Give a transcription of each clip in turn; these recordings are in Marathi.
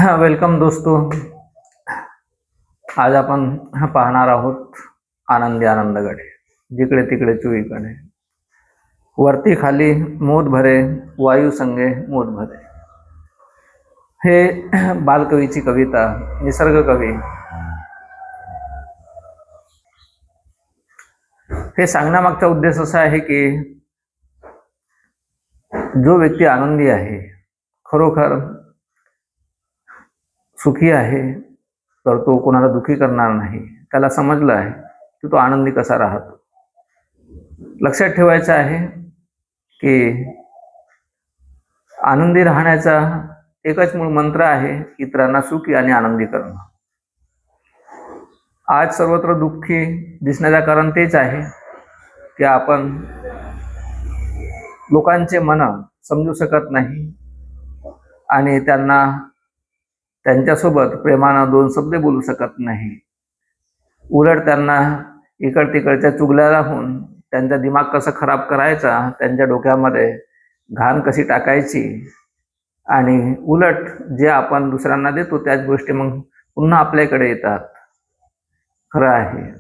वेलकम दोस्तों. आज आपण पाहणार आहोत आनंदी आनंदगडे. जिकडे तिकडे चोहीकडे, वरती खाली मोद भरे, वायू संगे मोद भरे. हे बालकवीची कविता, निसर्ग कवी. हे सांगण्यामागचा उद्देश असा आहे की जो व्यक्ती आनंदी आहे, खरोखर सुखी आहे, तर तो कोणाला दुखी करणार नाही. त्याला समजलं आहे की तो आनंदी कसा राहतो. लक्षात ठेवायचं आहे की आनंदी राहण्याचा एकच मूळ मंत्र आहे, इतरांना सुखी आणि आनंदी करणं. आज सर्वत्र दुःखी दिसण्याचं कारण तेच आहे की आपण लोकांचे मन समजू शकत नाही आणि त्यांना त्यांच्यासोबत प्रेमानं दोन शब्द बोलू शकत नाही. उलट त्यांना इकड तिकडच्या चुगल्या राहून त्यांचा दिमाग कसा खराब करायचा, त्यांच्या डोक्यामध्ये घाण कशी टाकायची, आणि उलट जे आपण दुसऱ्यांना देतो त्याच गोष्टी मग पुन्हा आपल्याकडे येतात. खरं आहे,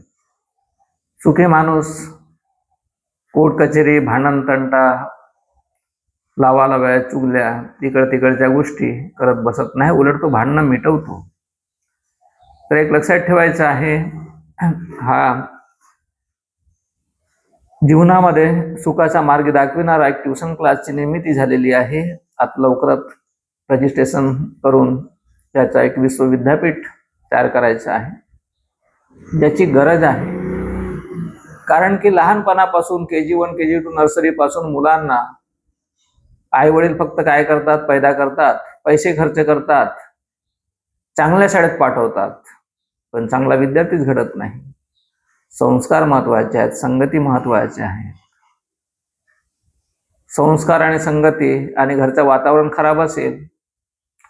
सुखी माणूस कोर्ट कचेरी, भांडण तंटा, लावालाव्या, चुगल्या, तिकडच्या गोष्टी करत बसत नाही. उलट तो भांडणं मिटवतो. तर एक लक्षात ठेवायचं आहे, हा जीवनामध्ये सुखाचा मार्ग दाखविणारा एक ट्युशन क्लासची निर्मिती झालेली आहे. आता लवकरच रजिस्ट्रेशन करून त्याचा एक विश्वविद्यापीठ तयार करायचं आहे, ज्याची गरज आहे. कारण की लहानपणापासून KG1 KG2 नर्सरीपासून मुलांना आई वडील फक्त काय करतात, पैदा करतात, पैसे खर्च करतात, चांगल्या शाळेत पाठवतात, पण चांगला विद्यार्थीच घडत नाही. संस्कार महत्वाचे आहेत, संगती महत्वाची आहे. संस्कार आणि संगती आणि घरचं वातावरण खराब असेल,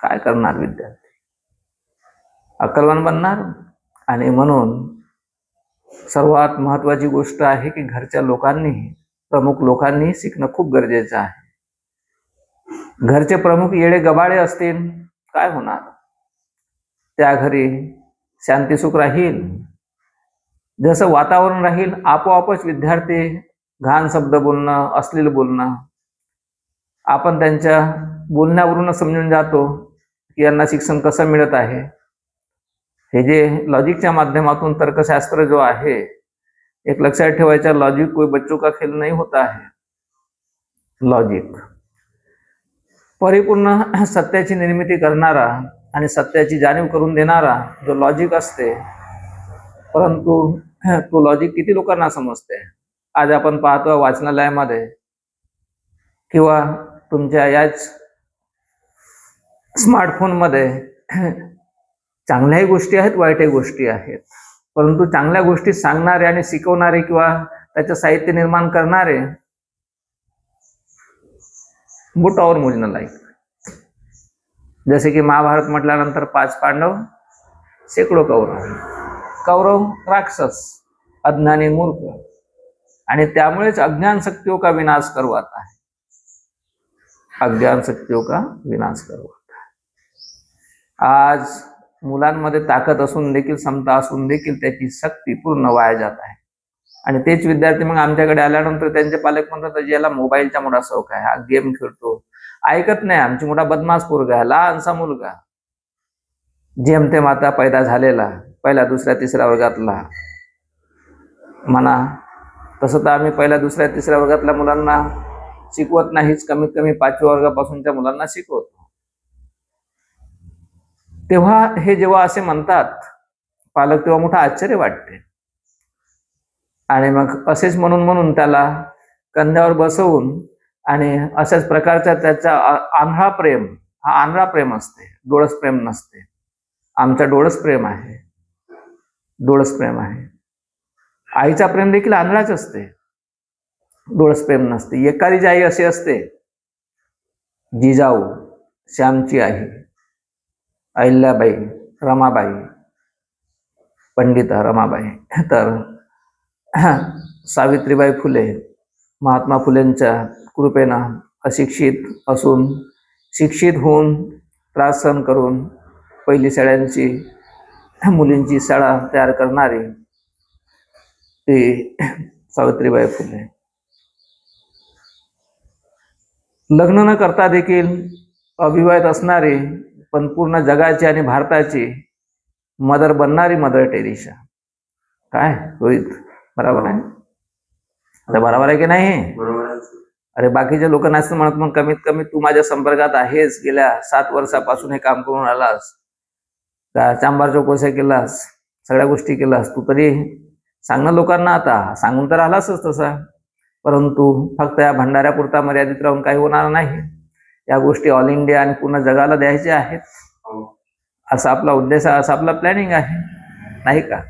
काय करणार विद्यार्थी? अक्कलवान बनणार. आणि म्हणून सर्वात महत्वाची गोष्ट आहे की घरच्या लोकांनी, प्रमुख लोकांनी शिकणं खूप गरजेचं आहे. घरचे प्रमुख येडे गबाळे असतील, काय होणार? त्या घरी शांती सुख राहील. जसं वातावरण राहील, आपोआपच विद्यार्थी घाण शब्द बोलणं, अश्लील बोलणं, आपण त्यांच्या बोलण्यावरून समजून जातो की यांना शिक्षण कसं मिळत आहे. हे जे लॉजिकच्या माध्यमातून तर्कशास्त्र जो आहे, एक लक्षात ठेवायचा, लॉजिक कोई बच्चों का खेल नहीं होता है. लॉजिक परिपूर्ण सत्याची निर्मिती करणारा आणि सत्याची जाणीव करून देणारा जो लॉजिक असते, परंतु तो लॉजिक किती लोकांना समजते. आज आपण पाहतो वाचनालयामध्ये किंवा तुमच्या याच स्मार्टफोनमध्ये चांगल्याही गोष्टी आहेत, वाईटही गोष्टी आहेत. परंतु चांगल्या गोष्टी सांगणारे आणि शिकवणारे किंवा त्याचं साहित्य निर्माण करणारे बोटावर मोजणं लायक. जसे की महाभारत म्हटल्यानंतर 5 पांडव, शेकडो कौरव. कौरव राक्षस, अज्ञानी, मूर्ख, आणि त्यामुळेच अज्ञान शक्तियों का विनाश करवाता है. अज्ञान शक्तियों का विनाश करवाता है. आज मुलांमध्ये ताकद असून देखील, क्षमता असून देखील त्याची शक्ती पूर्ण वाया जात आहे. आणि तेच विद्यार्थी मग आमच्याकडे आल्यानंतर त्यांचे पालक म्हणतात, याला मोबाईलचा मोठा शौक आहे, हा गेम खेळतो, ऐकत नाही, आमची मोठा बदमाश पोरगा आहे, लहानसा मुलगा, जेमतेम आता पैदा झालेला, पहिल्या दुसऱ्या तिसऱ्या वर्गातला म्हणा. तसं तर आम्ही पहिल्या दुसऱ्या तिसऱ्या वर्गातल्या मुलांना शिकवत नाहीच, कमीत कमी 5व्या वर्गापासूनच्या मुलांना शिकवतो. तेव्हा हे जेव्हा असे म्हणतात पालक, तेव्हा मोठं आश्चर्य वाटते. आणि मग असेच म्हणून त्याला कंध्यावर बसवून आणि अशाच प्रकारचा त्याचा आंधळा प्रेम, हा आंधळा प्रेम असते, डोळस प्रेम नसते. आमचा डोळस प्रेम आहे, डोळस प्रेम आहे. आईचा प्रेम देखील आंधळाच असते, डोळस प्रेम नसते. एखादी आई अशी असते, जिजाऊ, श्यामची आई, अहिल्याबाई, रमाबाई, पंडिता रमाबाई, तर सावित्रीबाई फुले, महात्मा फुलेंच्या कृपेनं अशिक्षित असून शिक्षित होऊन त्रास सहन करून पहिली शाळांची मुलींची शाळा तयार करणारी ती सावित्रीबाई फुले. लग्न न करता देखील अविवाहित असणारी पण पूर्ण जगाची आणि भारताची मदर बनणारी मदर टेरेसा. काय रोहित, बरोबर आहे? अरे बरोबर आहे की नाही? अरे बाकीचे लोक नसतं म्हणत, मग कमीत कमी तू माझ्या संपर्कात आहेस, गेल्या 7 वर्षापासून हे काम करून आलास, चांबार चौकशा केलास, सगळ्या गोष्टी केलास, तू तरी सांग ना लोकांना. आता सांगून तर आलासच तसा, परंतु फक्त या भंडाऱ्यापुरता मर्यादित राहून काही होणार नाही. या गोष्टी ऑल इंडिया आणि पूर्ण जगाला द्यायच्या आहेत, असा आपला उद्देश आहे, असा आपला प्लॅनिंग आहे, नाही का?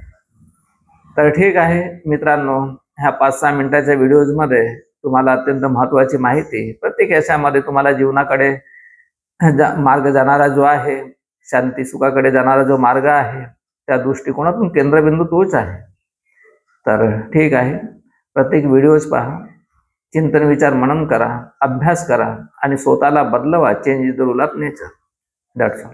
तर ठीक आहे मित्रांनो, ह्या 5-6 मिनिटाच्या व्हिडिओजमध्ये तुम्हाला अत्यंत महत्त्वाची माहिती, प्रत्येक याच्यामध्ये तुम्हाला जीवनाकडे मार्ग जाणारा जो आहे, शांती सुखाकडे जाणारा जो मार्ग आहे, त्या दृष्टिकोनातून केंद्रबिंदू तोच आहे. तर ठीक आहे, प्रत्येक व्हिडिओज पहा, चिंतन विचार मनन करा, अभ्यास करा आणि स्वतःला बदलवा. Change is the rule of nature. That's all.